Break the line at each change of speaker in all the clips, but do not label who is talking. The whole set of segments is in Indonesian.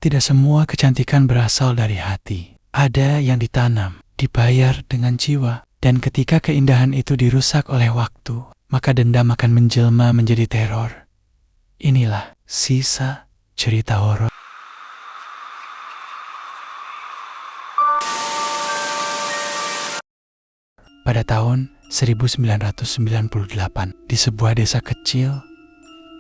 Tidak semua kecantikan berasal dari hati. Ada yang ditanam, dibayar dengan jiwa, dan ketika keindahan itu dirusak oleh waktu, maka dendam akan menjelma menjadi teror. Inilah sisa cerita horor. Pada tahun 1998, di sebuah desa kecil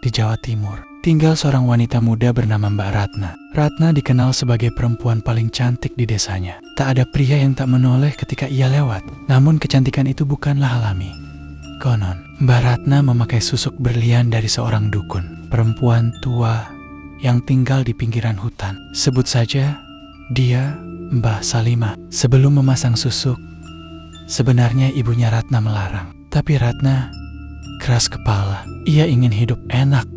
di Jawa Timur, tinggal seorang wanita muda bernama Mbak Ratna. Ratna dikenal sebagai perempuan paling cantik di desanya. Tak ada pria yang tak menoleh ketika ia lewat. Namun kecantikan itu bukanlah alami. Konon, Mbak Ratna memakai susuk berlian dari seorang dukun, perempuan tua yang tinggal di pinggiran hutan. Sebut saja dia Mbah Salimah. Sebelum memasang susuk, sebenarnya ibunya Ratna melarang. Tapi Ratna keras kepala. Ia ingin hidup enak,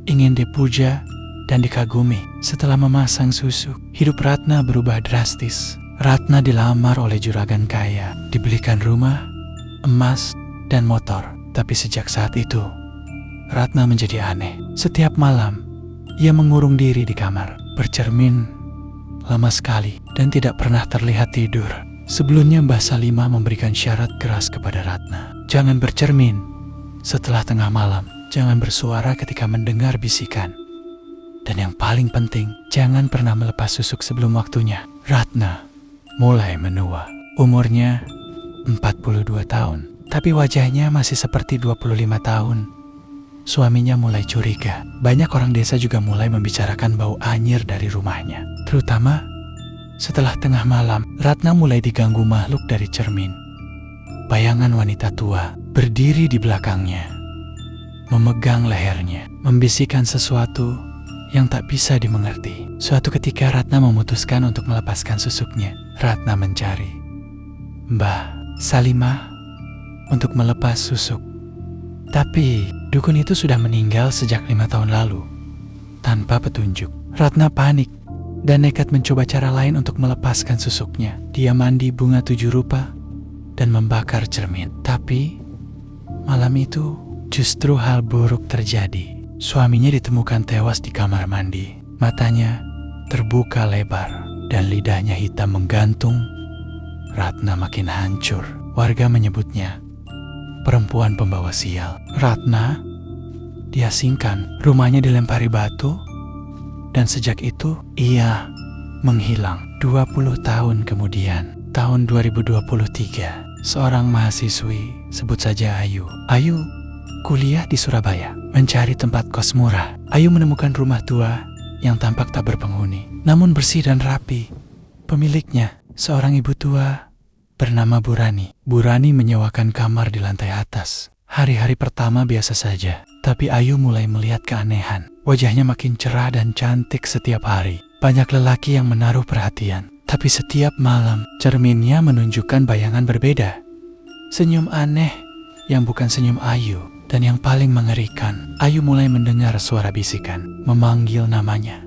ingin dipuja dan dikagumi. Setelah memasang susuk, hidup Ratna berubah drastis. Ratna dilamar oleh juragan kaya, dibelikan rumah, emas, dan motor. Tapi sejak saat itu, Ratna menjadi aneh. Setiap malam, ia mengurung diri di kamar, bercermin lama sekali, dan tidak pernah terlihat tidur. Sebelumnya Mbah Salimah memberikan syarat keras kepada Ratna. Jangan bercermin setelah tengah malam. Jangan bersuara ketika mendengar bisikan. Dan yang paling penting, jangan pernah melepas susuk sebelum waktunya. Ratna mulai menua. Umurnya 42 tahun. Tapi wajahnya masih seperti 25 tahun. Suaminya mulai curiga. Banyak orang desa juga mulai membicarakan bau anyir dari rumahnya. Terutama setelah tengah malam, Ratna mulai diganggu makhluk dari cermin. Bayangan wanita tua berdiri di belakangnya, memegang lehernya, membisikkan sesuatu yang tak bisa dimengerti. Suatu ketika Ratna memutuskan untuk melepaskan susuknya. Ratna mencari Mbah Salimah untuk melepas susuk. Tapi dukun itu sudah meninggal sejak 5 tahun lalu. Tanpa petunjuk, Ratna panik dan nekat mencoba cara lain untuk melepaskan susuknya. Dia mandi bunga 7 rupa dan membakar cermin. Tapi malam itu justru hal buruk terjadi. Suaminya ditemukan tewas di kamar mandi. Matanya terbuka lebar dan lidahnya hitam menggantung. Ratna makin hancur. Warga menyebutnya perempuan pembawa sial. Ratna diasingkan, rumahnya dilempari batu, dan sejak itu ia menghilang. 20 tahun kemudian, tahun 2023, seorang mahasiswi, sebut saja Ayu. Ayu kuliah di Surabaya, mencari tempat kos murah. Ayu menemukan rumah tua yang tampak tak berpenghuni, namun bersih dan rapi. Pemiliknya, seorang ibu tua bernama Burani. Burani menyewakan kamar di lantai atas. Hari-hari pertama biasa saja, tapi Ayu mulai melihat keanehan. Wajahnya makin cerah dan cantik setiap hari. Banyak lelaki yang menaruh perhatian. Tapi setiap malam, cerminnya menunjukkan bayangan berbeda. Senyum aneh yang bukan senyum Ayu. Dan yang paling mengerikan, Ayu mulai mendengar suara bisikan, memanggil namanya.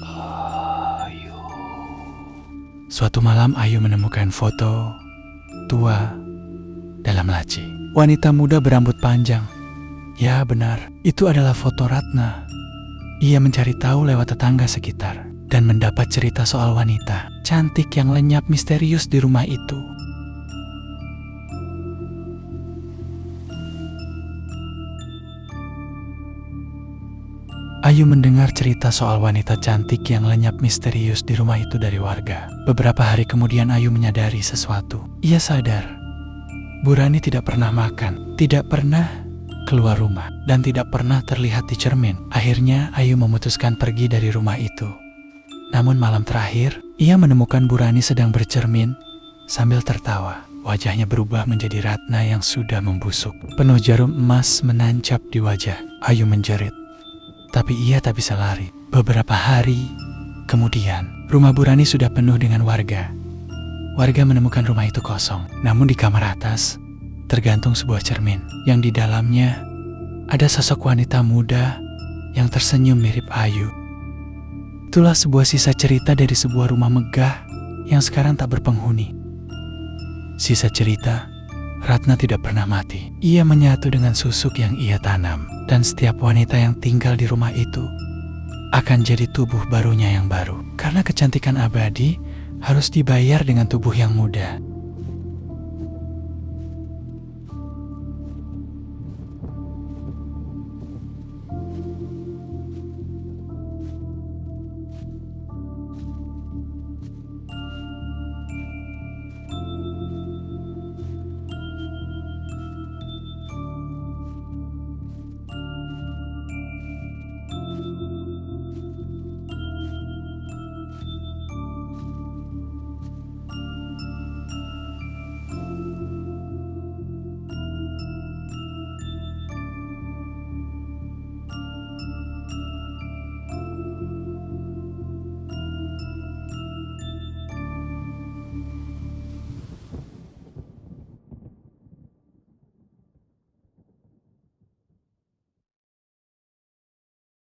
Ayu. Suatu malam Ayu menemukan foto tua dalam laci. Wanita muda berambut panjang. Ya benar, itu adalah foto Ratna. Ia mencari tahu lewat tetangga sekitar dan mendapat cerita soal wanita cantik yang lenyap misterius di rumah itu. Ayu mendengar cerita soal wanita cantik yang lenyap misterius di rumah itu dari warga. Beberapa hari kemudian Ayu menyadari sesuatu. Ia sadar Burani tidak pernah makan, tidak pernah keluar rumah, dan tidak pernah terlihat di cermin. Akhirnya Ayu memutuskan pergi dari rumah itu. Namun malam terakhir, ia menemukan Burani sedang bercermin sambil tertawa. Wajahnya berubah menjadi Ratna yang sudah membusuk. Penuh jarum emas menancap di wajah. Ayu menjerit. Tapi ia tak bisa lari. Beberapa hari kemudian, rumah Burani sudah penuh dengan warga. Warga menemukan rumah itu kosong. Namun di kamar atas tergantung sebuah cermin yang di dalamnya ada sosok wanita muda yang tersenyum mirip Ayu. Itulah sebuah sisa cerita dari sebuah rumah megah yang sekarang tak berpenghuni. Sisa cerita, Ratna tidak pernah mati. Ia menyatu dengan susuk yang ia tanam, dan setiap wanita yang tinggal di rumah itu akan jadi tubuh barunya yang baru. Karena kecantikan abadi harus dibayar dengan tubuh yang muda.